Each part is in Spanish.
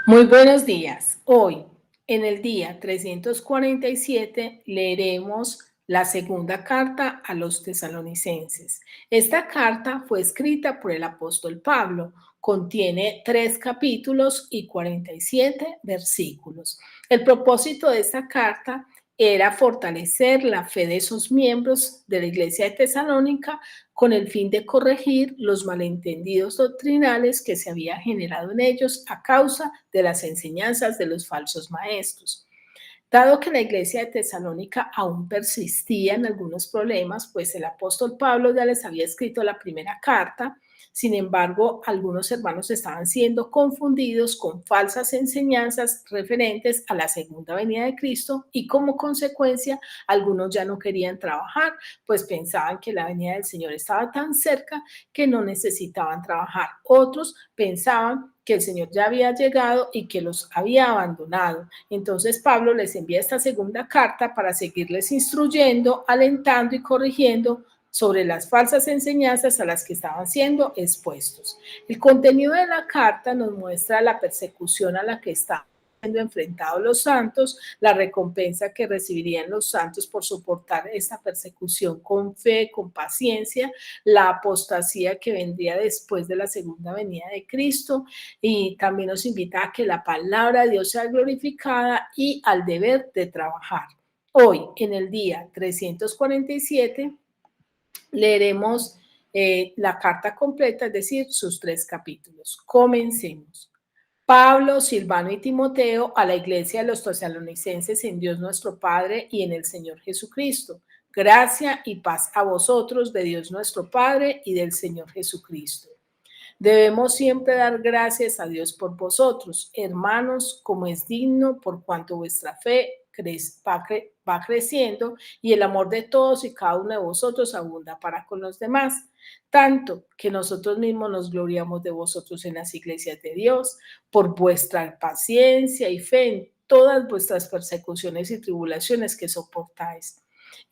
Muy buenos días. Hoy, en el día 347, leeremos la segunda carta a los tesalonicenses. Esta carta fue escrita por el apóstol Pablo. Contiene 3 capítulos y 47 versículos. El propósito de esta carta era fortalecer la fe de sus miembros de la iglesia de Tesalónica con el fin de corregir los malentendidos doctrinales que se habían generado en ellos a causa de las enseñanzas de los falsos maestros. Dado que la iglesia de Tesalónica aún persistía en algunos problemas, pues el apóstol Pablo ya les había escrito la primera carta. Sin embargo, algunos hermanos estaban siendo confundidos con falsas enseñanzas referentes a la segunda venida de Cristo y como consecuencia algunos ya no querían trabajar, pues pensaban que la venida del Señor estaba tan cerca que no necesitaban trabajar. Otros pensaban que el Señor ya había llegado y que los había abandonado. Entonces Pablo les envía esta segunda carta para seguirles instruyendo, alentando y corrigiendo sobre las falsas enseñanzas a las que estaban siendo expuestos. El contenido de la carta nos muestra la persecución a la que estaban siendo enfrentados los santos, la recompensa que recibirían los santos por soportar esta persecución con fe, con paciencia, la apostasía que vendría después de la segunda venida de Cristo, y también nos invita a que la palabra de Dios sea glorificada y al deber de trabajar. Hoy, en el día 347, leeremos la carta completa, es decir, sus 3 capítulos. Comencemos. Pablo, Silvano y Timoteo a la iglesia de los tesalonicenses en Dios nuestro Padre y en el Señor Jesucristo. Gracia y paz a vosotros de Dios nuestro Padre y del Señor Jesucristo. Debemos siempre dar gracias a Dios por vosotros, hermanos, como es digno, por cuanto vuestra fe va creciendo y el amor de todos y cada uno de vosotros abunda para con los demás, tanto que nosotros mismos nos gloriamos de vosotros en las iglesias de Dios, por vuestra paciencia y fe en todas vuestras persecuciones y tribulaciones que soportáis.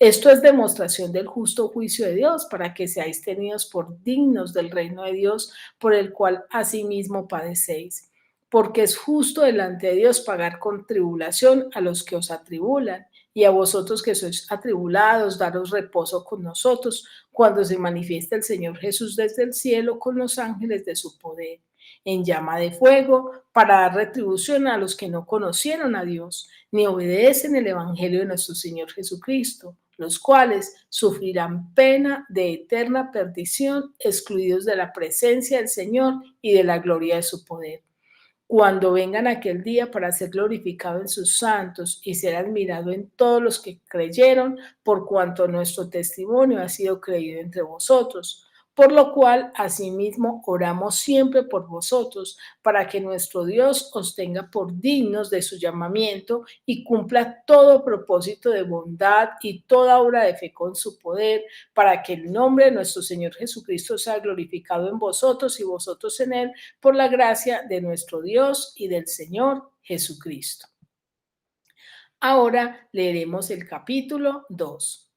Esto es demostración del justo juicio de Dios, para que seáis tenidos por dignos del reino de Dios, por el cual asimismo padecéis. Porque es justo delante de Dios pagar con tribulación a los que os atribulan, y a vosotros que sois atribulados, daros reposo con nosotros, cuando se manifieste el Señor Jesús desde el cielo con los ángeles de su poder, en llama de fuego, para dar retribución a los que no conocieron a Dios, ni obedecen el Evangelio de nuestro Señor Jesucristo, los cuales sufrirán pena de eterna perdición, excluidos de la presencia del Señor y de la gloria de su poder. Cuando vengan aquel día para ser glorificado en sus santos y ser admirado en todos los que creyeron, por cuanto nuestro testimonio ha sido creído entre vosotros. Por lo cual, asimismo, oramos siempre por vosotros, para que nuestro Dios os tenga por dignos de su llamamiento y cumpla todo propósito de bondad y toda obra de fe con su poder, para que el nombre de nuestro Señor Jesucristo sea glorificado en vosotros y vosotros en él, por la gracia de nuestro Dios y del Señor Jesucristo. Ahora leeremos el capítulo 2.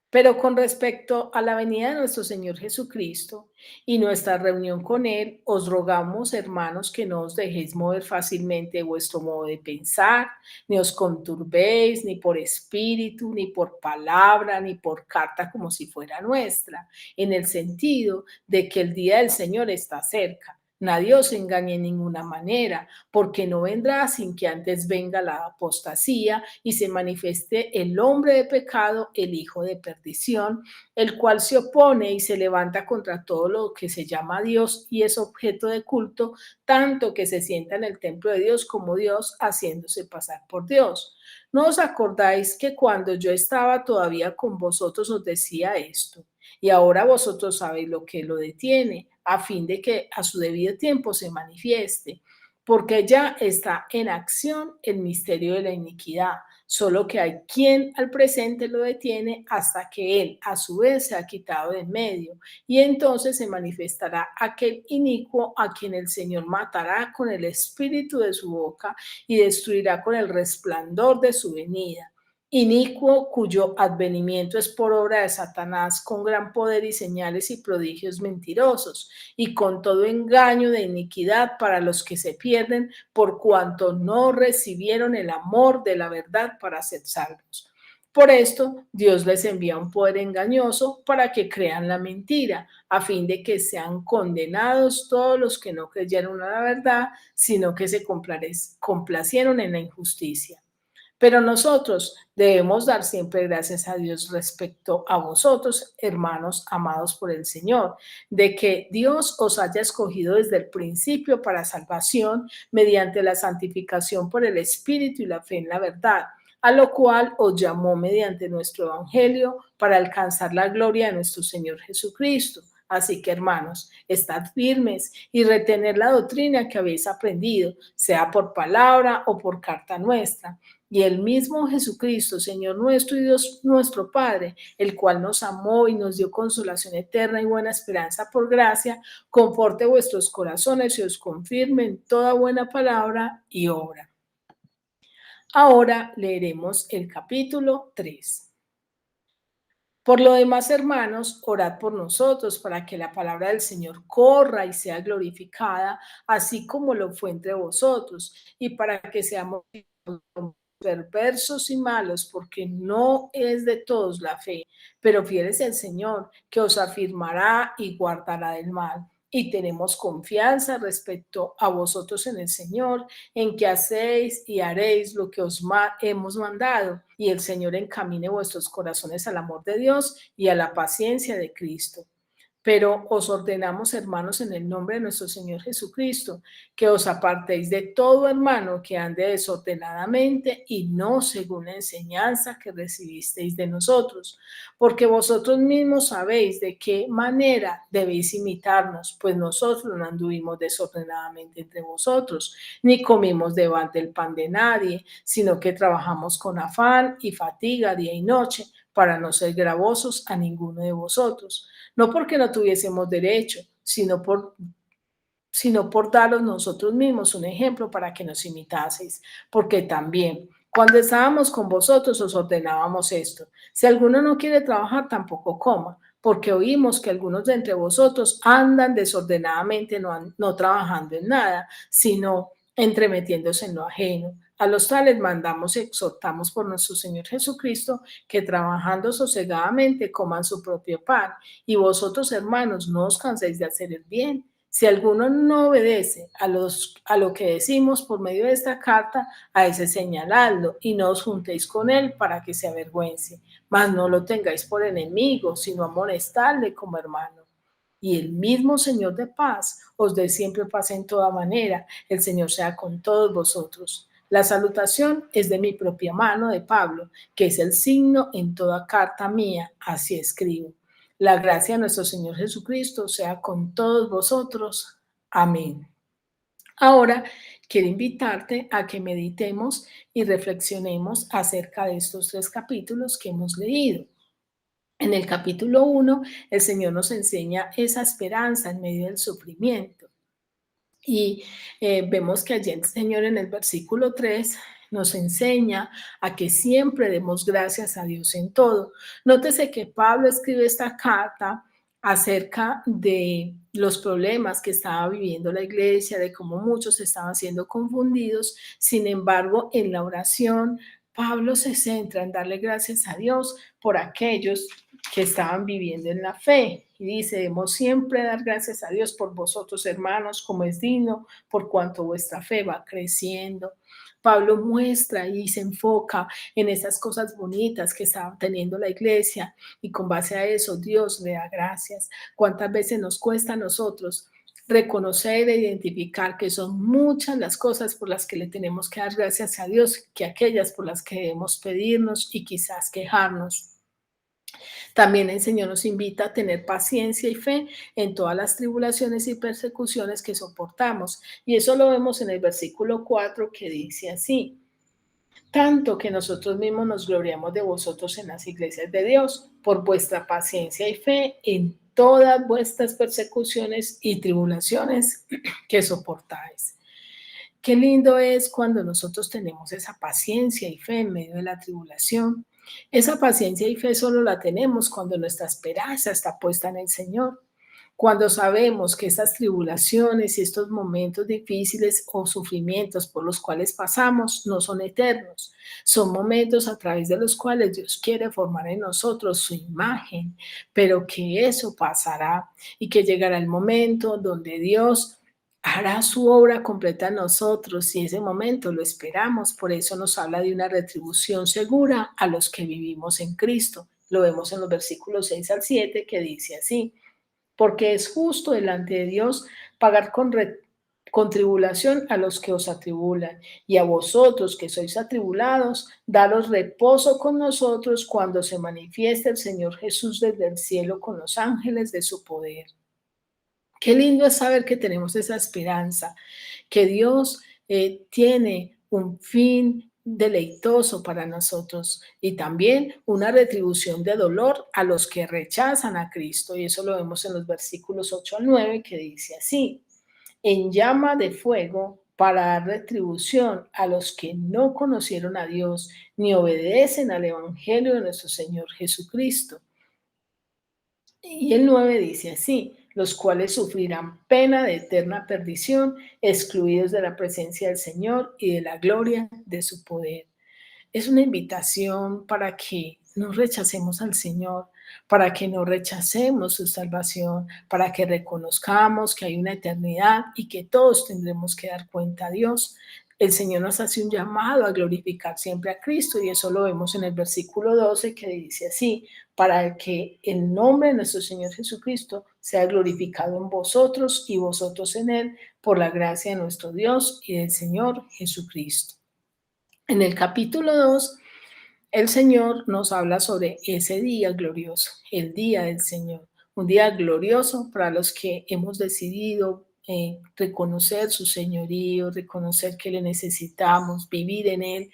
Pero con respecto a la venida de nuestro Señor Jesucristo y nuestra reunión con Él, os rogamos, hermanos, que no os dejéis mover fácilmente de vuestro modo de pensar, ni os conturbéis, ni por espíritu, ni por palabra, ni por carta como si fuera nuestra, en el sentido de que el día del Señor está cerca. Nadie os engañe en ninguna manera, porque no vendrá sin que antes venga la apostasía y se manifieste el hombre de pecado, el hijo de perdición, el cual se opone y se levanta contra todo lo que se llama Dios y es objeto de culto, tanto que se sienta en el templo de Dios como Dios, haciéndose pasar por Dios. ¿No os acordáis que cuando yo estaba todavía con vosotros os decía esto? Y ahora vosotros sabéis lo que lo detiene, a fin de que a su debido tiempo se manifieste, porque ya está en acción el misterio de la iniquidad, solo que hay quien al presente lo detiene hasta que él a su vez se ha quitado de en medio, y entonces se manifestará aquel inicuo a quien el Señor matará con el espíritu de su boca y destruirá con el resplandor de su venida. inicuo, cuyo advenimiento es por obra de Satanás, con gran poder y señales y prodigios mentirosos, y con todo engaño de iniquidad para los que se pierden, por cuanto no recibieron el amor de la verdad para ser salvos. Por esto, Dios les envía un poder engañoso para que crean la mentira, a fin de que sean condenados todos los que no creyeron a la verdad, sino que se complacieron en la injusticia. Pero nosotros debemos dar siempre gracias a Dios respecto a vosotros, hermanos amados por el Señor, de que Dios os haya escogido desde el principio para salvación mediante la santificación por el Espíritu y la fe en la verdad, a lo cual os llamó mediante nuestro Evangelio para alcanzar la gloria de nuestro Señor Jesucristo. Así que, hermanos, estad firmes y retener la doctrina que habéis aprendido, sea por palabra o por carta nuestra. Y el mismo Jesucristo, Señor nuestro y Dios nuestro Padre, el cual nos amó y nos dio consolación eterna y buena esperanza por gracia, conforte vuestros corazones y os confirme en toda buena palabra y obra. Ahora leeremos el capítulo 3. Por lo demás, hermanos, orad por nosotros para que la palabra del Señor corra y sea glorificada, así como lo fue entre vosotros, y para que seamos perversos y malos, porque no es de todos la fe, pero fiel es el Señor, que os afirmará y guardará del mal. Y tenemos confianza respecto a vosotros en el Señor, en que hacéis y haréis lo que os hemos mandado, y el Señor encamine vuestros corazones al amor de Dios y a la paciencia de Cristo. Pero os ordenamos, hermanos, en el nombre de nuestro Señor Jesucristo, que os apartéis de todo hermano que ande desordenadamente y no según la enseñanza que recibisteis de nosotros, porque vosotros mismos sabéis de qué manera debéis imitarnos, pues nosotros no anduvimos desordenadamente entre vosotros, ni comimos debajo del pan de nadie, sino que trabajamos con afán y fatiga día y noche para no ser gravosos a ninguno de vosotros, no porque no tuviésemos derecho, sino por daros nosotros mismos un ejemplo para que nos imitaseis, porque también cuando estábamos con vosotros os ordenábamos esto: si alguno no quiere trabajar, tampoco coma, porque oímos que algunos de entre vosotros andan desordenadamente, no trabajando en nada, sino entremetiéndose en lo ajeno. A los tales mandamos y exhortamos por nuestro Señor Jesucristo que trabajando sosegadamente coman su propio pan. Y vosotros, hermanos, no os canséis de hacer el bien. Si alguno no obedece a lo que decimos por medio de esta carta, a ese señaladlo y no os juntéis con él para que se avergüence. Mas no lo tengáis por enemigo, sino amonestadle como hermano. Y el mismo Señor de paz os dé siempre paz en toda manera. El Señor sea con todos vosotros. La salutación es de mi propia mano, de Pablo, que es el signo en toda carta mía. Así escribo. La gracia de nuestro Señor Jesucristo sea con todos vosotros. Amén. Ahora quiero invitarte a que meditemos y reflexionemos acerca de estos 3 capítulos que hemos leído. En el capítulo 1, el Señor nos enseña esa esperanza en medio del sufrimiento. Y vemos que allí el Señor en el versículo 3 nos enseña a que siempre demos gracias a Dios en todo. Nótese que Pablo escribe esta carta acerca de los problemas que estaba viviendo la iglesia, de cómo muchos estaban siendo confundidos. Sin embargo, en la oración, Pablo se centra en darle gracias a Dios por aquellos que estaban viviendo en la fe. Y dice: debemos siempre dar gracias a Dios por vosotros, hermanos, como es digno, por cuanto vuestra fe va creciendo. Pablo muestra y se enfoca en esas cosas bonitas que estaba teniendo la iglesia, y con base a eso Dios le da gracias. ¿Cuántas veces nos cuesta a nosotros reconocer e identificar que son muchas las cosas por las que le tenemos que dar gracias a Dios, que aquellas por las que debemos pedirnos y quizás quejarnos? También el Señor nos invita a tener paciencia y fe en todas las tribulaciones y persecuciones que soportamos. Y eso lo vemos en el versículo 4, que dice así: tanto que nosotros mismos nos gloriamos de vosotros en las iglesias de Dios, por vuestra paciencia y fe en todas vuestras persecuciones y tribulaciones que soportáis. Qué lindo es cuando nosotros tenemos esa paciencia y fe en medio de la tribulación. Esa paciencia y fe solo la tenemos cuando nuestra esperanza está puesta en el Señor. Cuando sabemos que estas tribulaciones y estos momentos difíciles o sufrimientos por los cuales pasamos no son eternos, son momentos a través de los cuales Dios quiere formar en nosotros su imagen, pero que eso pasará y que llegará el momento donde Dios hará su obra completa en nosotros y ese momento lo esperamos. Por eso nos habla de una retribución segura a los que vivimos en Cristo. Lo vemos en los versículos 6 al 7 que dice así: porque es justo delante de Dios pagar con tribulación a los que os atribulan, y a vosotros que sois atribulados, daros reposo con nosotros cuando se manifieste el Señor Jesús desde el cielo con los ángeles de su poder. Qué lindo es saber que tenemos esa esperanza, que Dios tiene un fin deleitoso para nosotros y también una retribución de dolor a los que rechazan a Cristo. Y eso lo vemos en los versículos 8 al 9 que dice así: en llama de fuego para dar retribución a los que no conocieron a Dios ni obedecen al Evangelio de nuestro Señor Jesucristo. Y el 9 dice así: los cuales sufrirán pena de eterna perdición, excluidos de la presencia del Señor y de la gloria de su poder. Es una invitación para que no rechacemos al Señor, para que no rechacemos su salvación, para que reconozcamos que hay una eternidad y que todos tendremos que dar cuenta a Dios. El Señor nos hace un llamado a glorificar siempre a Cristo y eso lo vemos en el versículo 12 que dice así: para que el nombre de nuestro Señor Jesucristo sea glorificado en vosotros y vosotros en Él, por la gracia de nuestro Dios y del Señor Jesucristo. En el capítulo 2, el Señor nos habla sobre ese día glorioso, el día del Señor, un día glorioso para los que hemos decidido reconocer su señorío, reconocer que le necesitamos, vivir en Él,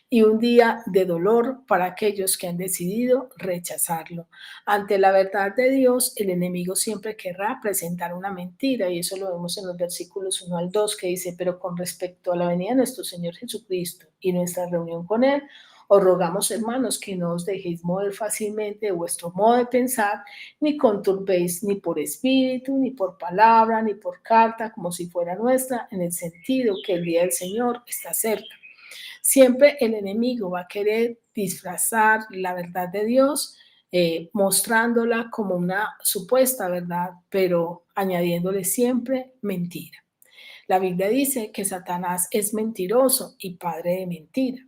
y un día de dolor para aquellos que han decidido rechazarlo. Ante la verdad de Dios, el enemigo siempre querrá presentar una mentira, y eso lo vemos en los versículos 1 al 2 que dice: pero con respecto a la venida de nuestro Señor Jesucristo y nuestra reunión con Él, os rogamos, hermanos, que no os dejéis mover fácilmente de vuestro modo de pensar, ni conturbéis ni por espíritu, ni por palabra, ni por carta, como si fuera nuestra, en el sentido que el día del Señor está cerca. Siempre el enemigo va a querer disfrazar la verdad de Dios, mostrándola como una supuesta verdad, pero añadiéndole siempre mentira. La Biblia dice que Satanás es mentiroso y padre de mentira.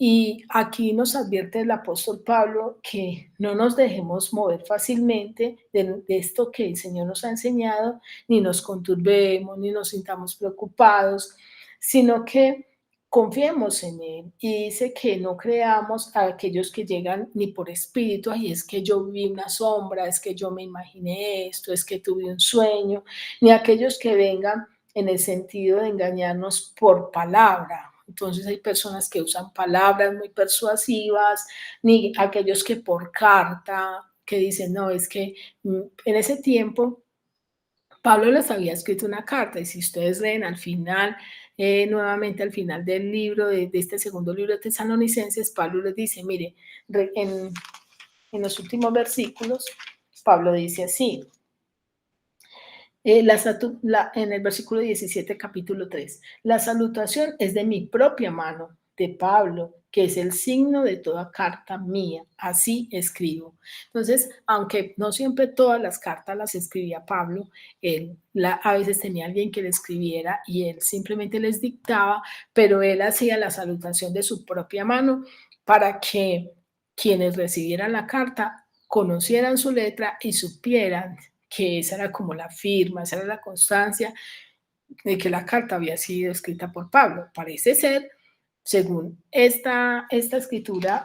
Y aquí nos advierte el apóstol Pablo que no nos dejemos mover fácilmente de esto que el Señor nos ha enseñado, ni nos conturbemos, ni nos sintamos preocupados, sino que confiemos en Él. Y dice que no creamos a aquellos que llegan ni por espíritu: ay, es que yo vi una sombra, es que yo me imaginé esto, es que tuve un sueño, ni aquellos que vengan en el sentido de engañarnos por palabra. Entonces hay personas que usan palabras muy persuasivas, ni aquellos que por carta, que dicen: no, es que en ese tiempo Pablo les había escrito una carta, y si ustedes leen al final, nuevamente al final del libro, de este segundo libro de Tesalonicenses, Pablo les dice, mire, en los últimos versículos, Pablo dice así: en el versículo 17, capítulo 3, la salutación es de mi propia mano, de Pablo, que es el signo de toda carta mía, así escribo. Entonces, aunque no siempre todas las cartas las escribía Pablo, a veces tenía alguien que le escribiera y él simplemente les dictaba, pero él hacía la salutación de su propia mano para que quienes recibieran la carta conocieran su letra y supieran que esa era como la firma, esa era la constancia de que la carta había sido escrita por Pablo. Parece ser, según esta escritura,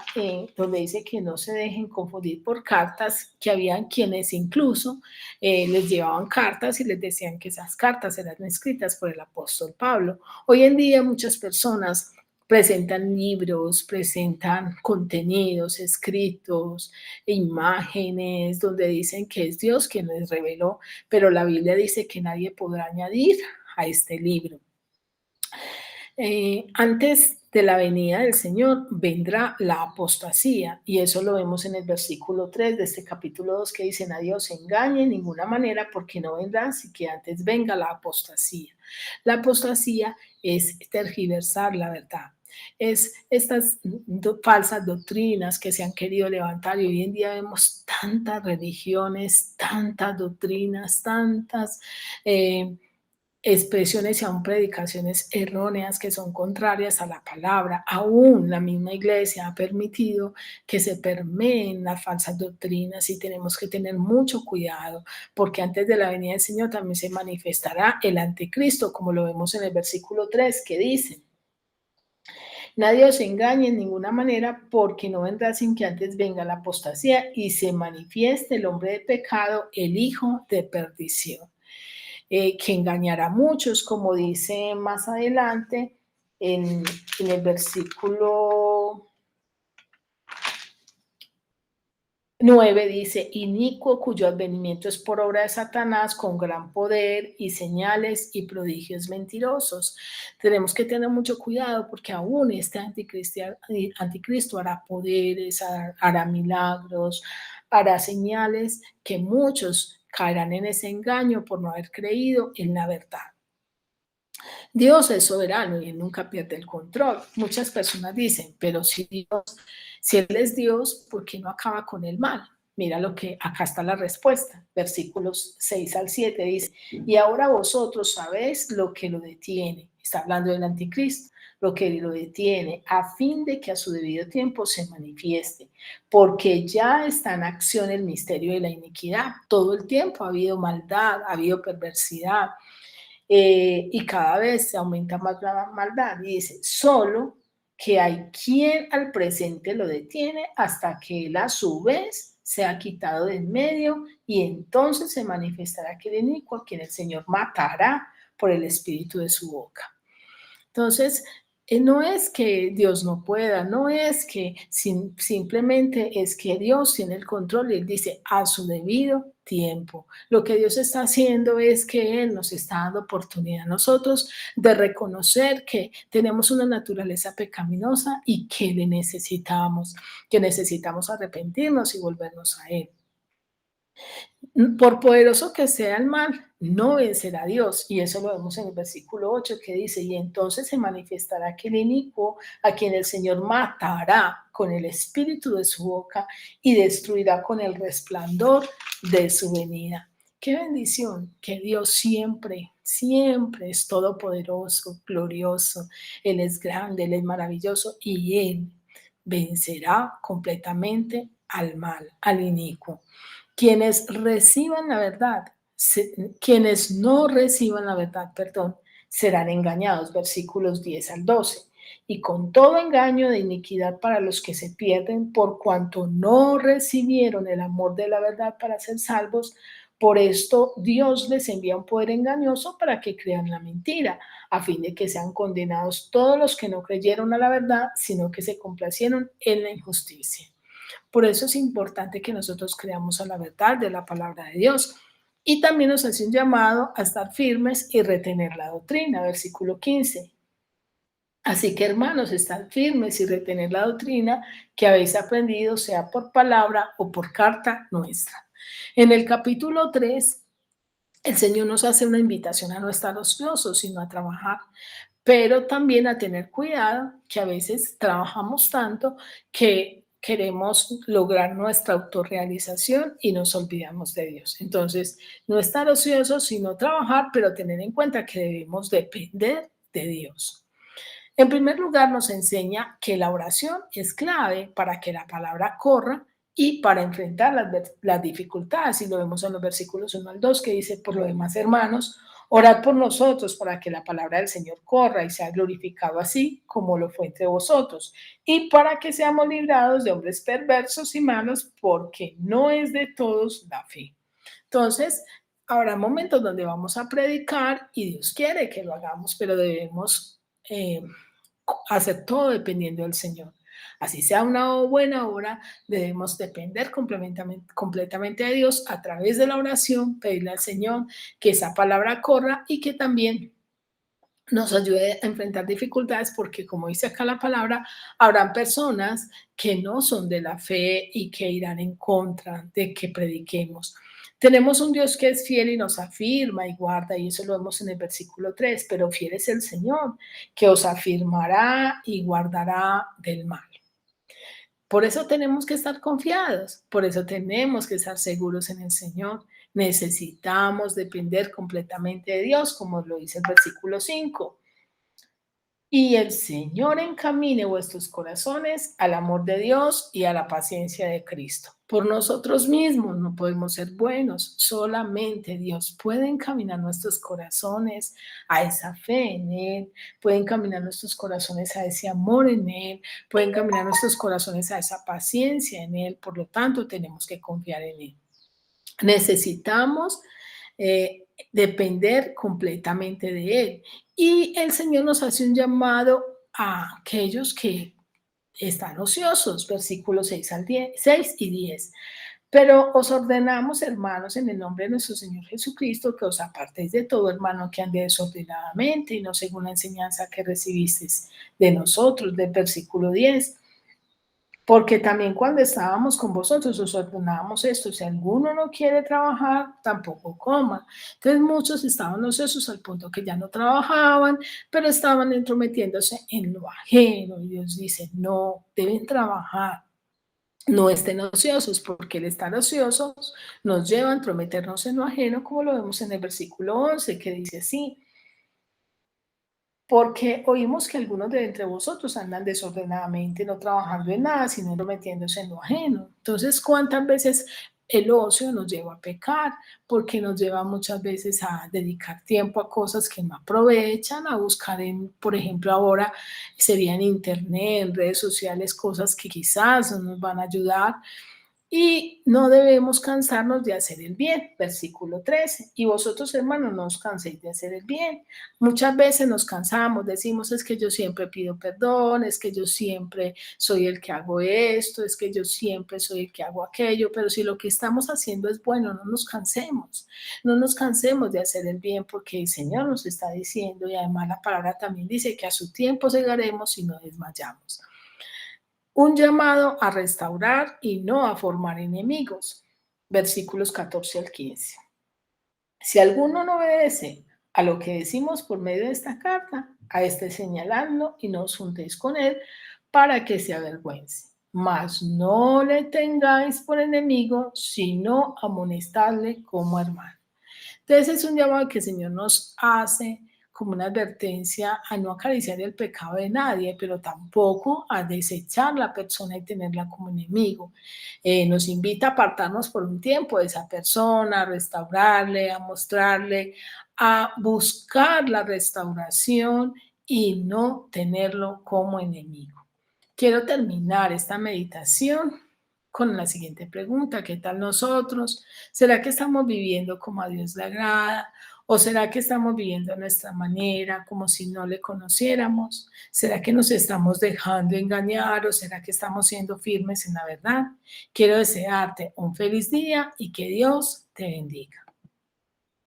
donde dice que no se dejen confundir por cartas, que habían quienes incluso les llevaban cartas y les decían que esas cartas eran escritas por el apóstol Pablo. Hoy en día muchas personas presentan libros, presentan contenidos escritos, imágenes, donde dicen que es Dios quien les reveló, pero la Biblia dice que nadie podrá añadir a este libro. Antes de la venida del Señor vendrá la apostasía, y eso lo vemos en el versículo 3 de este capítulo 2 que dice: nadie os engañe en ninguna manera, porque no vendrá sin que antes venga la apostasía. La apostasía es tergiversar la verdad. Es estas falsas doctrinas que se han querido levantar, y hoy en día vemos tantas religiones, tantas doctrinas, tantas expresiones y aún predicaciones erróneas que son contrarias a la palabra. Aún la misma iglesia ha permitido que se permeen las falsas doctrinas, y tenemos que tener mucho cuidado, porque antes de la venida del Señor también se manifestará el anticristo, como lo vemos en el versículo 3 que dice: nadie os engañe en ninguna manera, porque no vendrá sin que antes venga la apostasía y se manifieste el hombre de pecado, el hijo de perdición, que engañará a muchos, como dice más adelante en el versículo 9, dice: inicuo, cuyo advenimiento es por obra de Satanás, con gran poder y señales y prodigios mentirosos. Tenemos que tener mucho cuidado, porque aún este anticristo hará poderes, hará milagros, hará señales, que muchos caerán en ese engaño por no haber creído en la verdad. Dios es soberano y Él nunca pierde el control. Muchas personas dicen: pero si Él es Dios, ¿por qué no acaba con el mal? Mira lo que acá está la respuesta. Versículos 6 al 7 dice: y ahora vosotros sabéis lo que lo detiene. Está hablando del anticristo, lo que lo detiene, a fin de que a su debido tiempo se manifieste, porque ya está en acción el misterio de la iniquidad. Todo el tiempo ha habido maldad, ha habido perversidad, y cada vez se aumenta más la maldad. Y dice: solo que hay quien al presente lo detiene, hasta que él a su vez se ha quitado de en medio, y entonces se manifestará aquel inicuo, a quien el Señor matará por el espíritu de su boca. Entonces, no es que Dios no pueda, no es que simplemente es que Dios tiene el control, y Él dice: a su debido tiempo. Lo que Dios está haciendo es que Él nos está dando oportunidad a nosotros de reconocer que tenemos una naturaleza pecaminosa y que necesitamos arrepentirnos y volvernos a Él. Por poderoso que sea el mal, no vencerá a Dios. Y eso lo vemos en el versículo 8 que dice: y entonces se manifestará aquel inicuo, a quien el Señor matará con el espíritu de su boca, y destruirá con el resplandor de su venida. Qué bendición que Dios siempre, siempre es todopoderoso, glorioso. Él es grande, Él es maravilloso, y Él vencerá completamente al mal, al inicuo. Quienes reciban la verdad, quienes no reciban la verdad, perdón, serán engañados, versículos 10 al 12. Y con todo engaño de iniquidad para los que se pierden, por cuanto no recibieron el amor de la verdad para ser salvos. Por esto Dios les envía un poder engañoso para que crean la mentira, a fin de que sean condenados todos los que no creyeron a la verdad, sino que se complacieron en la injusticia. Por eso es importante que nosotros creamos a la verdad de la palabra de Dios. Y también nos hace un llamado a estar firmes y retener la doctrina, versículo 15. Así que, hermanos, estad firmes y retener la doctrina que habéis aprendido, sea por palabra o por carta nuestra. En el capítulo 3, el Señor nos hace una invitación a no estar ociosos, sino a trabajar, pero también a tener cuidado, que a veces trabajamos tanto que queremos lograr nuestra autorrealización y nos olvidamos de Dios. Entonces, no estar ociosos, sino trabajar, pero tener en cuenta que debemos depender de Dios. En primer lugar, nos enseña que la oración es clave para que la palabra corra y para enfrentar las dificultades. Y lo vemos en los versículos 1 al 2, que dice: por lo demás, hermanos, orad por nosotros para que la palabra del Señor corra y sea glorificado así como lo fue entre vosotros, y para que seamos librados de hombres perversos y malos, porque no es de todos la fe. Entonces, habrá momentos donde vamos a predicar y Dios quiere que lo hagamos, pero debemos hacer todo dependiendo del Señor. Así sea una buena obra, debemos depender completamente de Dios a través de la oración, pedirle al Señor que esa palabra corra, y que también nos ayude a enfrentar dificultades, porque como dice acá la palabra, habrán personas que no son de la fe y que irán en contra de que prediquemos. Tenemos un Dios que es fiel y nos afirma y guarda, y eso lo vemos en el versículo 3. Pero fiel es el Señor, que os afirmará y guardará del mal. Por eso tenemos que estar confiados, por eso tenemos que estar seguros en el Señor. Necesitamos depender completamente de Dios, como lo dice el versículo 5. Y el Señor encamine vuestros corazones al amor de Dios y a la paciencia de Cristo. Por nosotros mismos no podemos ser buenos, solamente Dios puede encaminar nuestros corazones a esa fe en Él, puede encaminar nuestros corazones a ese amor en Él, puede encaminar nuestros corazones a esa paciencia en Él. Por lo tanto, tenemos que confiar en Él. Necesitamos depender completamente de Él. Y el Señor nos hace un llamado a aquellos que están ociosos, versículos 6 y 10. Pero os ordenamos, hermanos, en el nombre de nuestro Señor Jesucristo, que os apartéis de todo hermano que ande desordenadamente y no según la enseñanza que recibisteis de nosotros, del versículo 10. Porque también cuando estábamos con vosotros os ordenábamos esto: si alguno no quiere trabajar, tampoco coma. Entonces muchos estaban ociosos al punto que ya no trabajaban, pero estaban entrometiéndose en lo ajeno. Y Dios dice, no, deben trabajar. No estén ociosos, porque el estar ociosos nos lleva a entrometernos en lo ajeno, como lo vemos en el versículo 11, que dice así: porque oímos que algunos de entre vosotros andan desordenadamente, no trabajando en nada, sino metiéndose en lo ajeno. Entonces, ¿cuántas veces el ocio nos lleva a pecar? Porque nos lleva muchas veces a dedicar tiempo a cosas que no aprovechan, a buscar por ejemplo, ahora sería en internet, en redes sociales, cosas que quizás no nos van a ayudar. Y no debemos cansarnos de hacer el bien, versículo 13. Y vosotros, hermanos, no os canséis de hacer el bien. Muchas veces nos cansamos, decimos, es que yo siempre pido perdón, es que yo siempre soy el que hago esto, es que yo siempre soy el que hago aquello, pero si lo que estamos haciendo es bueno, no nos cansemos, no nos cansemos de hacer el bien, porque el Señor nos está diciendo, y además la palabra también dice que a su tiempo segaremos y no desmayamos. Un llamado a restaurar y no a formar enemigos. Versículos 14 al 15. Si alguno no obedece a lo que decimos por medio de esta carta, a este señaladlo y no os juntéis con él para que se avergüence. Mas no le tengáis por enemigo, sino amonestadle como hermano. Entonces es un llamado que el Señor nos hace como una advertencia a no acariciar el pecado de nadie, pero tampoco a desechar la persona y tenerla como enemigo. Nos invita a apartarnos por un tiempo de esa persona, a restaurarle, a mostrarle, a buscar la restauración y no tenerlo como enemigo. Quiero terminar esta meditación con la siguiente pregunta: ¿qué tal nosotros? ¿Será que estamos viviendo como a Dios le agrada? ¿O será que estamos viviendo a nuestra manera, como si no le conociéramos? ¿Será que nos estamos dejando engañar o será que estamos siendo firmes en la verdad? Quiero desearte un feliz día y que Dios te bendiga.